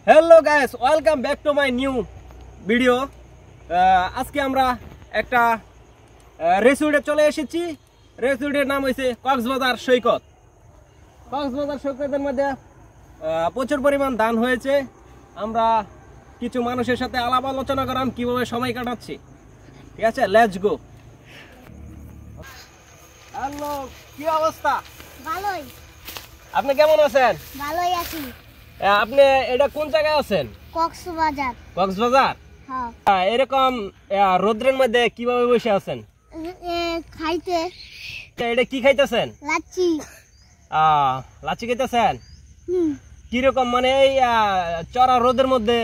Hello guys, welcome back to my new video. আজকে আমরা একটা রেসিডে চলে এসেছি। রেসিডের নাম হয়েছে কক্সবাজার সৈকত। কক্সবাজার সৈকতের মধ্যে প্রচুর পরিমাণ ধান হয়েছে। আমরা কিছু মানুষের সাথে আলাপ আলোচনা করলাম কিভাবে সময় কাটাচ্ছি। ঠিক আছে, লেটস গো। হ্যালো, কি অবস্থা? ভালোই। আপনি কেমন আছেন? ভালোই আছি। আপনি এটা কোন জায়গায় আছেন? কক্সবাজার। কক্সবাজার। হ্যাঁ। এরকম রোদ্রের মধ্যে কিভাবে বসে আছেন? খাইতে। এটা কি খাইতেছেন? লাচ্ছি। লাচ্ছি খাইতেছেন? হুম। কিরকম মানে এই চড়া রোদের মধ্যে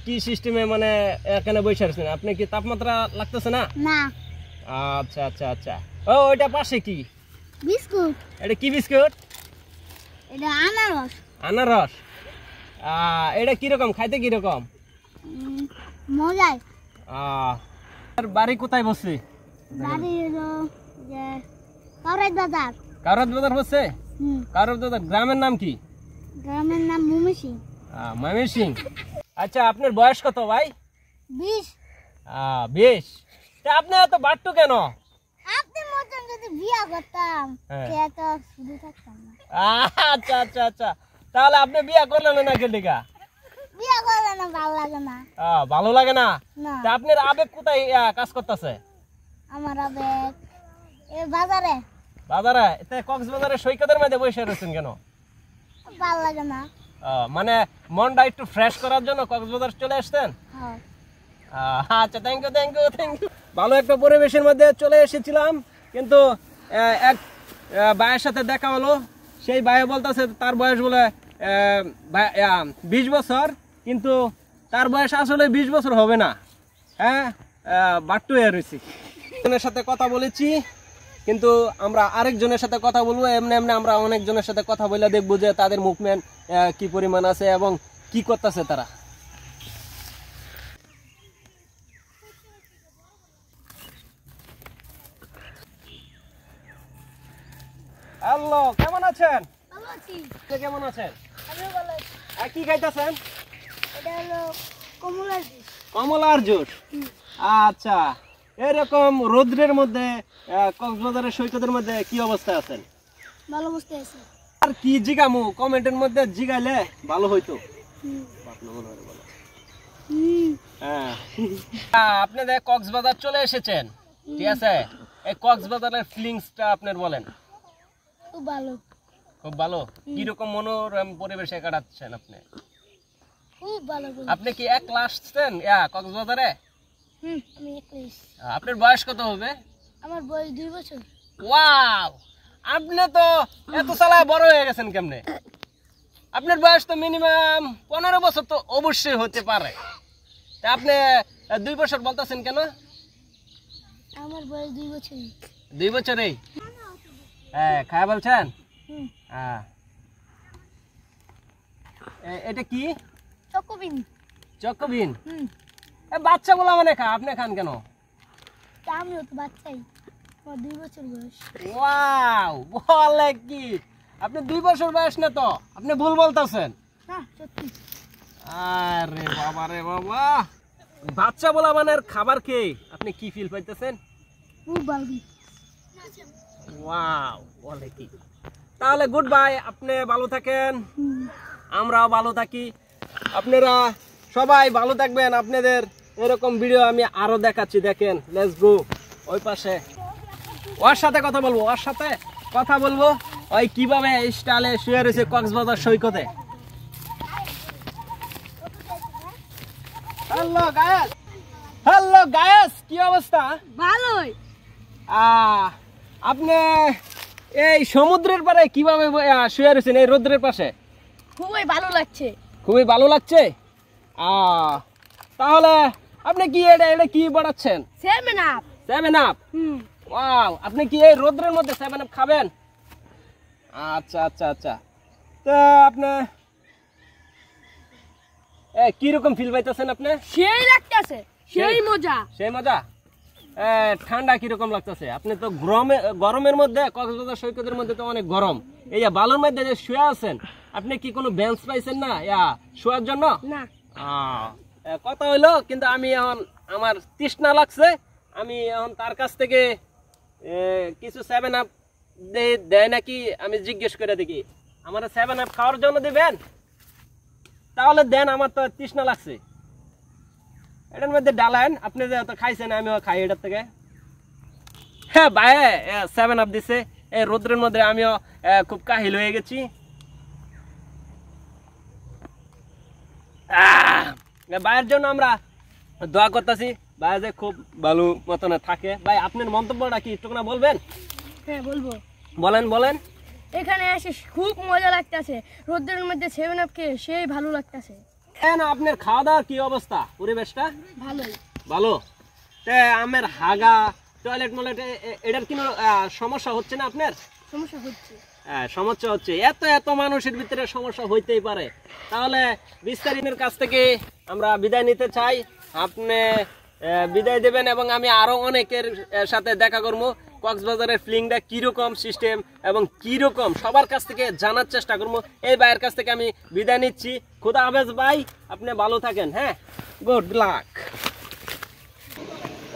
কি সিস্টেমে মানে এখানে বসে আছেন? আপনি কি তাপমাত্রা লাগতেছে না? না। আচ্ছা আচ্ছা আচ্ছা। ও, ওইটা পাশে কি? বিস্কুট। এটা কি বিস্কুট? এটা আনারস। আনারস। এটা কিরকম খাইতে? কিরকম মজাই। বাড়ি কোথায় বসছে? বাড়ি হলো যে কাউরাইত বাজার। কারত বাজার বসছে? কারত বাজার। গ্রামের নাম কি? গ্রামের নাম মুমিসিং। ময়মনসিং। আচ্ছা, আপনার বয়স কত ভাই? 20। 20। তা আপনি এত বাট্টু কেন? আপনার মতন যদি বিয়া করতাম তাহলে তো শুধু থাকতাম না। আচ্ছা আচ্ছা আচ্ছা। তাহলে আপনি বিয়া করলেন না কেন? বিয়া করলে না ভালো লাগে না। ভালো লাগে না? না। তা আপনার আবেগ কোথায় কাজ করতেছে? আমার আবেগ এই বাজারে। বাজারে? এতে কক্সবাজারের সৈকতের মধ্যে বসে রয়েছেন কেন? ভালো লাগে না। মানে মনটা একটু ফ্রেশ করার জন্য কক্সবাজার চলে আসছেন? হ্যাঁ। আচ্ছা, thank you thank you thank you. ভালো একটা পরিবেশের মধ্যে চলে এসেছিলাম, কিন্তু এক ভাইয়ের সাথে দেখা হলো। সেই ভাই বলতেছে তার বয়স বলে 20 বছর, কিন্তু তার বয়স আসলে 20 বছর হবে না। হ্যাঁ, বাট্টু হয়ে রয়েছি। একজনের সাথে কথা বলেছি, কিন্তু আমরা আরেকজনের সাথে কথা বলবো। এমনি এমনি আমরা অনেকজনের সাথে কথা বলে দেখবো যে তাদের মুভমেন্ট কি পরিমাণ আছে এবং কি করতেছে তারা। হ্যালো, কেমন আছেন? ভালো আছি। কেমন আছেন? আমিও ভালো আছি। কি খাইতেছেন? এটা হলো কমলার জুস। কমলার জুস। আচ্ছা, এরকম রোদ্রের মধ্যে কক্সবাজারের সৈকতের মধ্যে কি অবস্থায় আছেন? ভালো বসতে আছে। আর কি জিগামু? কমেন্টের মধ্যে জিগাইলে ভালো হইতো। আপনাদের কক্সবাজার চলে এসেছেন, ঠিক আছে? এই কক্সবাজারের ফিলিংসটা আপনার বলেন। খুব ভালো। খুব ভালো। কিরকম মনোরম পরিবেশে কাটাচ্ছেন আপনি? খুব ভালো। আপনি কি একলা আসছেন কক্সবাজারে? আমি একলিশ। আপনার বয়স কত হবে? আমার বয়স 2 বছর। ওয়াও, আপনি তো এত সালায় বড় হয়ে গেছেন কেমনে? আপনার বয়স তো মিনিমাম 15 বছর তো অবশ্যই হতে পারে। তা আপনি 2 বছর বলতেছেন কেন? আমার বয়স 2 বছর। 2 বছরেই? হ্যাঁ, খায় বলছেন? হ্যাঁ। এটা কি? চকোবিন। চকোবিন? বাচ্চা বলা মানে খা, আপনি খান কেন? আমিও তো বাচ্চাই। আমার 2 বছর বয়স। ওয়াও, বলে কি? আপনি 2 বছর বয়স না তো? আপনি ভুল বলতেছেন। না, সত্যি। আরে বাবা রে বাবা, বাচ্চা বলা মানে খাবার খেয়ে আপনি কি ফিল পাইতেছেন? খুব ভালো। ওয়াও, বলে কি? তাহলে গুড বাই, আপনি ভালো থাকেন, আমরাও ভালো থাকি। আপনারা সবাই ভালো থাকবেন। আপনাদের এরকম ভিডিও আমি আরো দেখাচ্ছি, দেখেন। Let's go. ওই পাশে ওর সাথে কথা বলবো, ওর সাথে কথা বলবো ওই কিভাবে স্টাইলে শুয়ে রয়েছে কক্সবাজার সৈকতে। হ্যালো গায়েস, হ্যালো গায়েস, কি অবস্থা? ভালোই। আপনি এই সমুদ্রের পাড়ে কিভাবে শুয়ে রয়েছেন এই রোদ্রের পাশে? খুবই ভালো লাগছে। খুবই ভালো লাগছে। তাহলে আপনি কি এটা কি বানাচ্ছেন? 7 আপ। 7 আপ? ওয়াও, আপনি কি এই রোদ্রের মধ্যে 7 আপ খাবেন? আচ্ছা আচ্ছা আচ্ছা। তো আপনি কিরকম ফিল পাইতেছেন আপনি? সেই লাগতেছে, সেই মজা। সেই মজা। ঠান্ডা কিরকম লাগতেছে? আপনি তো গরমের মধ্যে কক্সবাজার সৈকতের মধ্যে তো অনেক গরম। এই যে বালুর মধ্যে যে শুয়ে আছেন, আপনি কি কোনো বেঞ্চ পাইছেন না শোয়ার জন্য? না। কথা হইলো, কিন্তু আমি এখন আমার তৃষ্ণা লাগছে, আমি এখন তার কাছ থেকে কিছু 7 আপ দেয় নাকি আমি জিজ্ঞেস করে দেখি। আমার 7 আপ খাওয়ার জন্য দিবেন? তাহলে দেন, আমার তো তৃষ্ণা লাগছে। এটার মধ্যে ডালেন, আপনি যে খাইছেন আমিও খাই এটার থেকে। হ্যাঁ ভাই, 7 আপ দিছে। এই রোদ্রের মধ্যে আমিও খুব কাহিল হয়ে গেছি। ভাইয়ের জন্য আমরা দোয়া করতেছি, ভাই যে খুব ভালো মতন থাকে। ভাই আপনার মন্তব্যটা কি একটু না বলবেন? হ্যাঁ বলবো। বলেন বলেন। এখানে এসে খুব মজা লাগতেছে, রোদ্রের মধ্যে 7 আপ খেয়ে সেই ভালো লাগতেছে। হ্যাঁ না, আপনার খাওয়া দাওয়ার কি অবস্থা, পরিবেশটা? ভালোই। ভালো। আমার হাগা টয়লেট মলেট এটার কোনো সমস্যা হচ্ছে না আপনার? সমস্যা হচ্ছে। সমস্যা হচ্ছে, এত মানুষের ভিতরে সমস্যা হইতেই পারে। তাহলে বিস্তারিতের কাছ থেকে আমরা বিদায় নিতে চাই। আপনি বিদায় দেবেন এবং আমি আরো অনেকের সাথে দেখা করবো। কক্সবাজারের ফিলিংটা কিরকম সিস্টেম এবং কিরকম সবার কাছ থেকে জানার চেষ্টা করবো। এই ভাইয়ের কাছ থেকে আমি বিদায় নিচ্ছি। খুদা হাফেজ ভাই, আপনি ভালো থাকেন। হ্যাঁ, গুড লাক।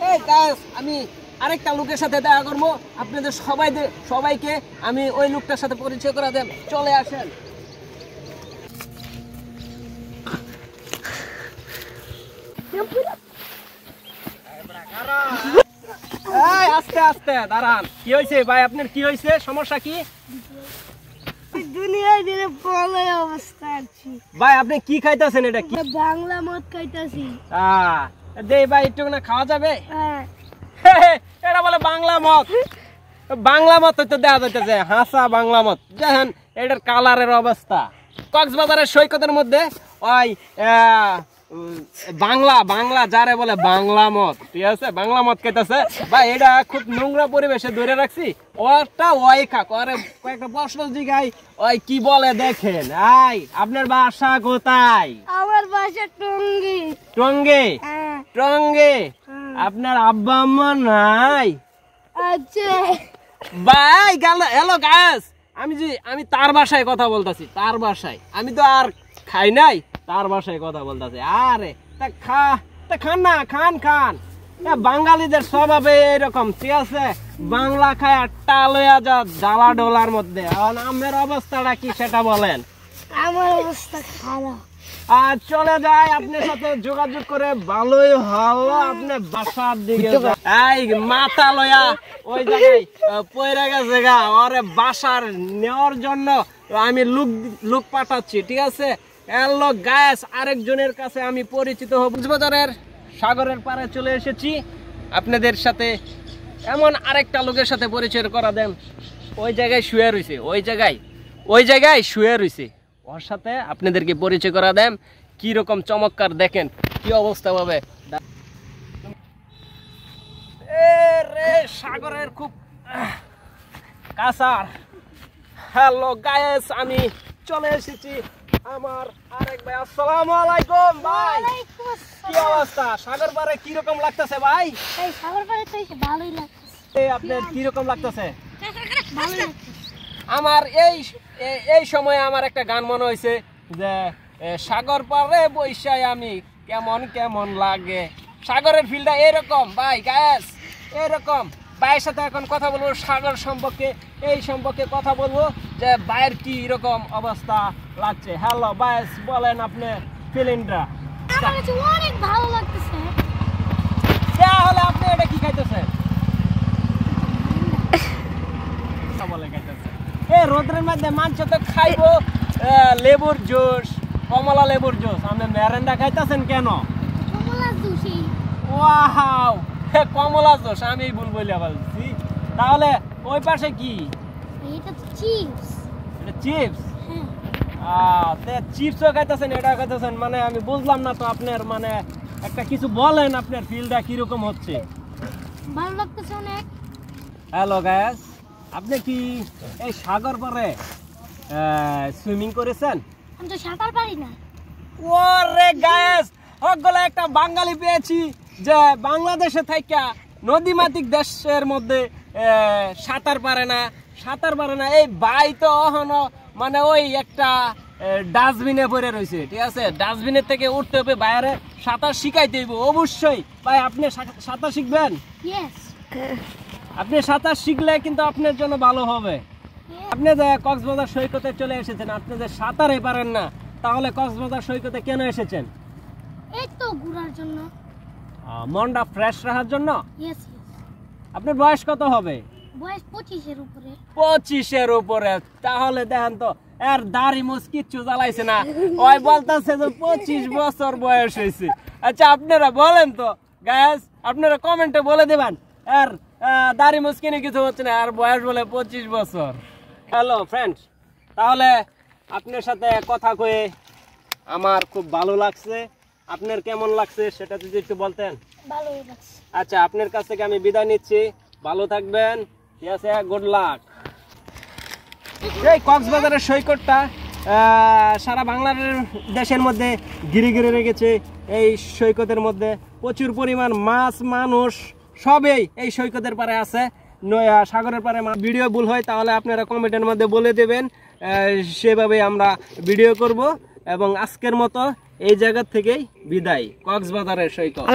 এই গাইস, আমি আরেকটা লোকের সাথে দেখা করবো। আপনাদের সবাইকে আমি ওই লোকটার সাথে পরিচয় করে দেন। চলে আসেন। এই আস্তে আস্তে দাঁড়ান। কি হয়েছে ভাই, আপনার কি হয়েছে, সমস্যা কি? দুনিয়ায় দিনে পড়ার অবস্থা আছি ভাই। আপনি কি খাইতেছেন? এটা কি? বাংলা মদ খাইতাছি। দে ভাই, একটু না খাওয়া যাবে? হ্যাঁ। এটা বলে বাংলা মদ। বাংলা মদ তো দেওয়া যাইতেছে, হাসা বাংলা মদ। দেখেন এটার কালারের অবস্থা। কক্সবাজারের সৈকতের মধ্যে ওই বাংলা যারে বলে বাংলা মদ, ঠিক আছে, বাংলা মদ খাইতেছে ভাই। এটা খুব নোংরা পরিবেশে ধরে রাখছি। ওটা ওই খাক, ওরে কয়েকটা প্রশ্ন জিগাই, ওই কি বলে দেখেন। আপনার বাসা কোথায়? আমার বাসা টঙ্গী। টঙ্গী? হ্যাঁ। টঙ্গী। আপনার আব্বা আম্মা নাই? আচ্ছা ভাই হ্যালো গাইস, আমি তার বাসায় কথা বলতাছি, তার বাসায়। আমি তো আর খাই নাই, তার বাসায় কথা বলতাছি। আরে খান না, খান। বাঙালিদের স্বভাবে এরকম, ঠিক আছে, বাংলা খায় আটটা লইয়া যা জ্বালা ডোলার মধ্যে। আমার অবস্থাটা কি সেটা বলেন? আমার অবস্থা খারাপ। আর চলে যায় আপনার সাথে যোগাযোগ করে ভালোই হলো। আপনি বাসার দিকে এই মাথা লয়া ওই জায়গায় পয়রা গেছে গা, ওরে বাসার নেওয়ার জন্য আমি লোক পাঠাচ্ছি, ঠিক আছে। হ্যালো গাইস, আরেকজনের কাছে আমি পরিচিত হব। কক্সবাজারের সাগরের পাড়ে চলে এসেছি। আপনাদের সাথে এমন আরেকটা লোকের সাথে পরিচয় করা দেন। ওই জায়গায় শুয়ে রয়েছে, ওই জায়গায় শুয়ে রয়েছে। ওর সাথে আপনাদেরকে পরিচয় করা দেন। কি রকম চমৎকার, দেখেন কি অবস্থা হবে। সাগরের খুব কাছার। হ্যালো গাইস, আমি চলে এসেছি। আমার আরেক ভাই, আসসালামু আলাইকুম ভাই। কি অবস্থা, সাগর পাড়ে কি রকম লাগতেছে ভাই? এই সাগর পাড়ে তো ভালোই লাগতেছে। আপনার কি রকম লাগতেছে? ভালোই লাগতেছে। আমার এই সময় আমার একটা গান মনে হয়েছে যে সাগর পাড়ে বৈশাই আমি কেমন লাগে। সাগরের ফিলটা এরকম ভাই গায়েস, এরকম। ভাইয়ের সাথে এখন কথা বলবো সাগর সম্পর্কে, এই সম্পর্কে কথা বলবো যে ভাইয়ের কি রকম অবস্থা লাগছে। হ্যালো ভাইস, বলেন আপনি ফিলিংটা। আমার কাছে অনেক ভালো লাগতেছে। তাহলে আপনি এটা কি খাইতেছেন? রোদ্রের মধ্যে মাংস তো খাইবো, লেবুর জুস, কমলা লেবুর জুস। আপনি মেরেন্ডা খাইতেছেন কেন? কমলা জুস। ওয়াও, কমলা জুস আমি ভুল বলে বলছি। তাহলে ওই পাশে কি? এটা তো চিপস। এটা চিপস? হ্যাঁ। চিপসও খাইতেছেন, এটা খাইতেছেন, মানে আমি বুঝলাম না তো আপনার, মানে একটা কিছু বলেন, আপনার ফিলটা কিরকম হচ্ছে? ভালো লাগতেছে অনেক। হ্যালো গাইস, আপনি কি এই সাগর পাড়ে সুইমিং করেছেন? আমি তো সাঁতার পারি না। ওরে গাইস, ওগুলো একটা বাঙালি পেয়েছি যে বাংলাদেশে থাইকা নদীমাতৃক দেশের মধ্যে সাঁতার পারে না। এই ভাই তো মানে ওই একটা ডাস্টবিনে পড়ে রয়েছে, ঠিক আছে? ডাস্টবিনের থেকে উঠতে হবে, বাইরে সাঁতার শিখাইতে হইব অবশ্যই। ভাই আপনি সাঁতার শিখবেন? আপনি সাঁতার শিখলে কিন্তু আপনার জন্য ভালো হবে। আপনি যে কক্সবাজার সৈকতে চলে এসেছেন, আপনি যে সাঁতারে পারেন না, তাহলে কক্সবাজার সৈকতে কেন এসেছেন? এই তো ঘোরার জন্য, মনটা ফ্রেশ রাখার জন্য। ইয়েস। আপনার বয়স কত হবে? বয়স 25-এর উপরে। 25-এর উপরে? তাহলে দেখেন তো এর দাড়ি মুছ কিচ্ছু জ্বালাইছে না, ওই বলতেছে যে 25 বছর বয়স হয়েছে। আচ্ছা আপনারা বলেন তো গাইস, আপনারা কমেন্টে বলে দেবেন এর দাড়ি মুছ কিনে কিছু হচ্ছে না, আর বয়স বলে 25 বছর। হ্যালো ফ্রেন্ডস, তাহলে আপনার সাথে কথা কয়ে আমার খুব ভালো লাগছে। আপনার কেমন লাগছে সেটা যদি একটু বলতেন। ভালোই লাগছে। আচ্ছা আপনার কাছ থেকে আমি বিদায় নিচ্ছি, ভালো থাকবেন, ঠিক আছে? Good luck. এই কক্সবাজারের সৈকতটা সারা বাংলাদেশের মধ্যে ঘিরে ঘিরে রেখেছে। এই সৈকতের মধ্যে প্রচুর পরিমাণ মাছ, মানুষ সবই এই সৈকতের পারে আছে, সাগরের পারে। ভিডিও ভুল হয় তাহলে আপনারা কমেন্টের মধ্যে বলে দেবেন, সেভাবে আমরা ভিডিও করব। এবং আজকের মতো এই জায়গা থেকেই বিদায়, কক্সবাজারের সৈকত।